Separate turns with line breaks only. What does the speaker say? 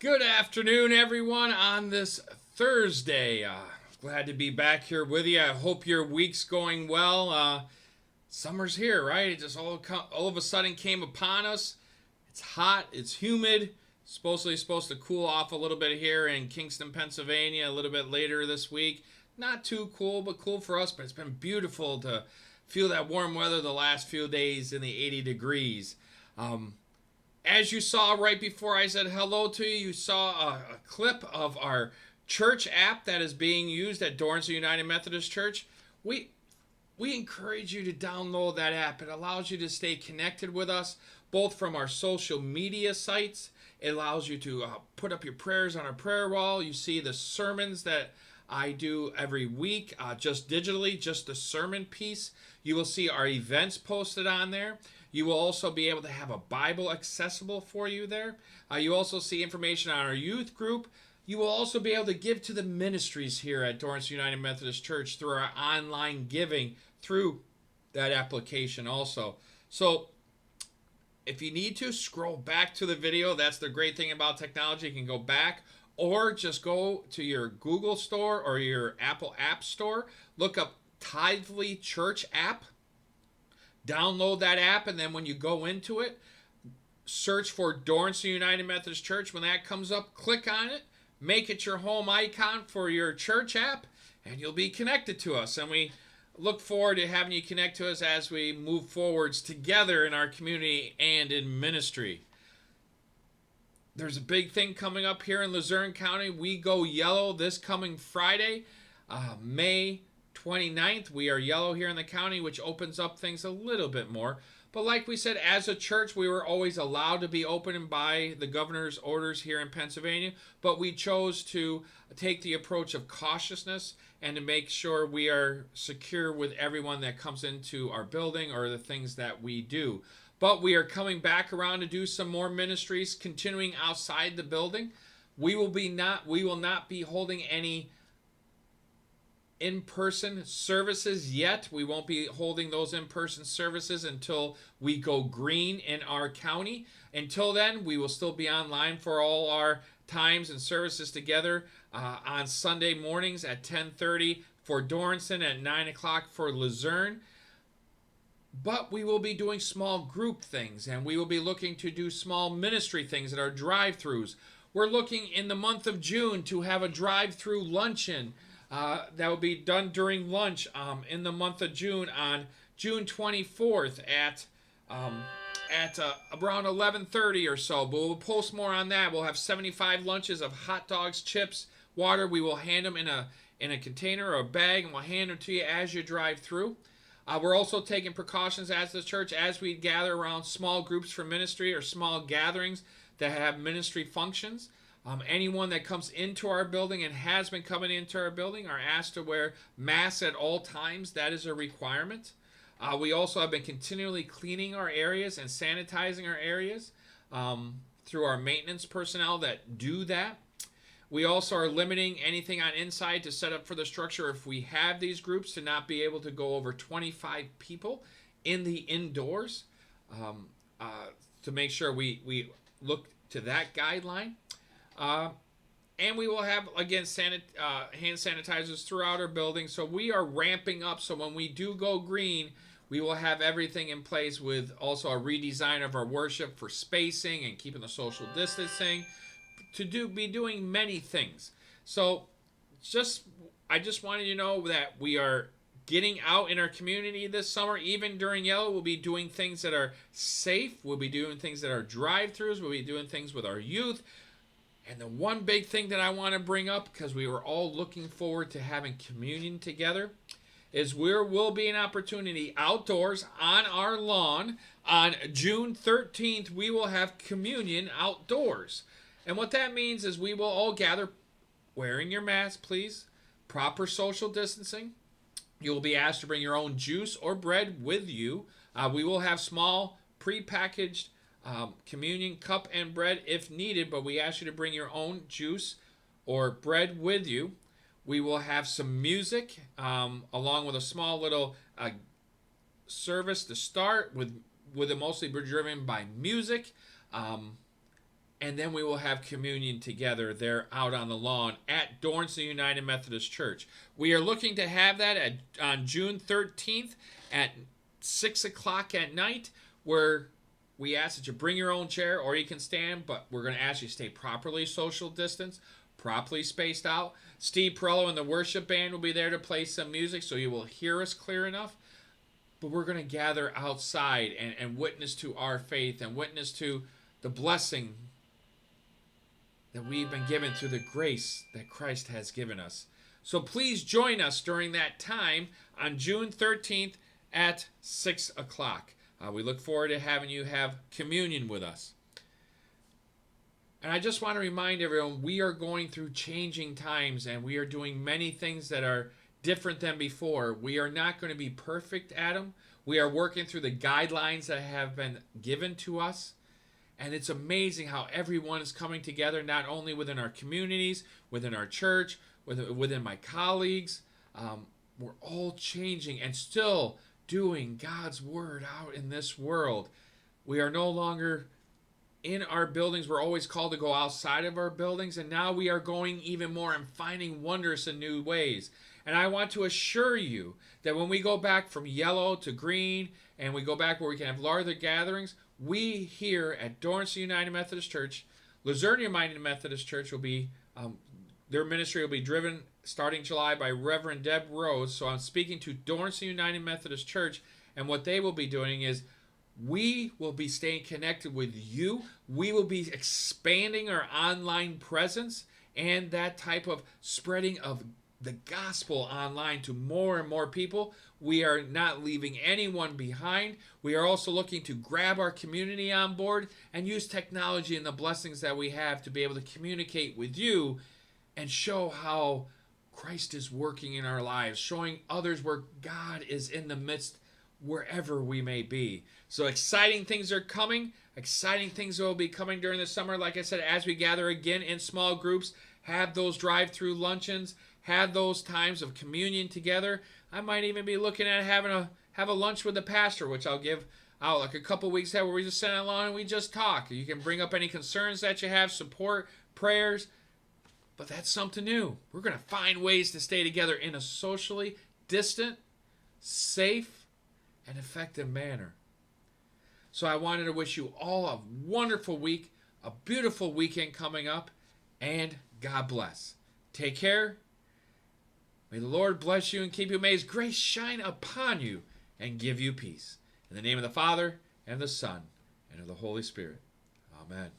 Good afternoon, everyone, on this Thursday. Glad to be back here with you. I hope your week's going well. Summer's here, right? It just all of a sudden came upon us. It's hot. It's humid. Supposedly supposed to cool off a little bit here in Kingston, Pennsylvania, a little bit later this week. Not too cool, but cool for us. But it's been beautiful to feel that warm weather the last few days in the 80 degrees. As you saw right before I said hello to you, you saw a clip of our church app that is being used at Dorranceton United Methodist Church. We encourage you to download that app. It allows you to stay connected with us, both from our social media sites. It allows you to put up your prayers on our prayer wall. You see the sermons that I do every week, just digitally, just the sermon piece. You will see our events posted on there. You will also be able to have a Bible accessible for you there. You also see information on our youth group. You will also be able to give to the ministries here at Dorranceton United Methodist Church through our online giving through that application also. So if you need to, scroll back to the video. That's the great thing about technology. You can go back or just go to your Google store or your Apple App Store. Look up Tithely Church App. Download that app, and then when you go into it, search for Dorranceton United Methodist Church. When that comes up, click on it, make it your home icon for your church app, and you'll be connected to us. And we look forward to having you connect to us as we move forwards together in our community and in ministry. There's a big thing coming up here in Luzerne County. We go yellow this coming Friday, May 29th. We are yellow here in the county, which opens up things a little bit more. But like we said, as a church, we were always allowed to be open by the governor's orders here in Pennsylvania, but we chose to take the approach of cautiousness and to make sure we are secure with everyone that comes into our building or the things that we do. But we are coming back around to do some more ministries, continuing outside the building. We will not be holding any in-person services yet. We won't be holding those in-person services until we go green in our county. Until then, we will still be online for all our times and services together on Sunday mornings at 10:30 for Dorranceton, at 9 o'clock for Luzerne. But we will be doing small group things, and we will be looking to do small ministry things at our drive-thrus. We're looking in the month of June to have a drive-through luncheon that will be done during lunch in the month of June on June 24th at around 11:30 or so. But we'll post more on that. We'll have 75 lunches of hot dogs, chips, water. We will hand them in a container or a bag, and we'll hand them to you as you drive through. We're also taking precautions as the church as we gather around small groups for ministry or small gatherings that have ministry functions. Anyone that comes into our building and has been coming into our building are asked to wear masks at all times. That is a requirement. We also have been continually cleaning our areas and sanitizing our areas through our maintenance personnel that do that. We also are limiting anything on inside to set up for the structure if we have these groups to not be able to go over 25 people in the indoors to make sure we look to that guideline. And we will have, again, hand sanitizers throughout our building. So we are ramping up. So when we do go green, we will have everything in place with also a redesign of our worship for spacing and keeping the social distancing, to be doing many things. So I just wanted you to know that we are getting out in our community this summer. Even during yellow, we'll be doing things that are safe. We'll be doing things that are drive-thrus. We'll be doing things with our youth. And the one big thing that I want to bring up, because we were all looking forward to having communion together, is there will be an opportunity outdoors on our lawn on June 13th. We will have communion outdoors. And what that means is we will all gather wearing your mask, please. Proper social distancing. You will be asked to bring your own juice or bread with you. We will have small prepackaged communion cup and bread if needed, but we ask you to bring your own juice or bread with you. We will have some music along with a small little service to start with it mostly driven by music. And then we will have communion together there out on the lawn at Dorranceton United Methodist Church. We are looking to have that on June 13th at 6 o'clock at night, where we ask that you bring your own chair or you can stand, but we're going to ask you to stay properly social distance, properly spaced out. Steve Perello and the worship band will be there to play some music so you will hear us clear enough. But we're going to gather outside and witness to our faith and witness to the blessing that we've been given through the grace that Christ has given us. So please join us during that time on June 13th at 6 o'clock. We look forward to having you have communion with us. And I just want to remind everyone, we are going through changing times and we are doing many things that are different than before. We are not going to be perfect at them. We are working through the guidelines that have been given to us. And it's amazing how everyone is coming together, not only within our communities, within our church, within my colleagues. We're all changing and still doing God's word out in this world. We are no longer in our buildings. We're always called to go outside of our buildings. And now we are going even more and finding wondrous and new ways. And I want to assure you that when we go back from yellow to green and we go back where we can have larger gatherings, we here at Dorranceton United Methodist Church, Luzerne United Methodist Church will be, their ministry will be driven starting July by Reverend Deb Rose. So I'm speaking to Dorranceton United Methodist Church, and what they will be doing is we will be staying connected with you. We will be expanding our online presence and that type of spreading of the gospel online to more and more people. We are not leaving anyone behind. We are also looking to grab our community on board and use technology and the blessings that we have to be able to communicate with you and show how Christ is working in our lives, showing others where God is in the midst wherever we may be. So exciting things are coming. Exciting things will be coming during the summer. Like I said, as we gather again in small groups, have those drive-through luncheons, have those times of communion together. I might even be looking at have a lunch with the pastor, which I'll give out like a couple weeks ahead, where we just sit along and we just talk. You can bring up any concerns that you have, support, prayers. But that's something new. We're going to find ways to stay together in a socially distant, safe, and effective manner. So I wanted to wish you all a wonderful week, a beautiful weekend coming up, and God bless. Take care. May the Lord bless you and keep you. May His grace shine upon you and give you peace. In the name of the Father, and of the Son, and of the Holy Spirit. Amen.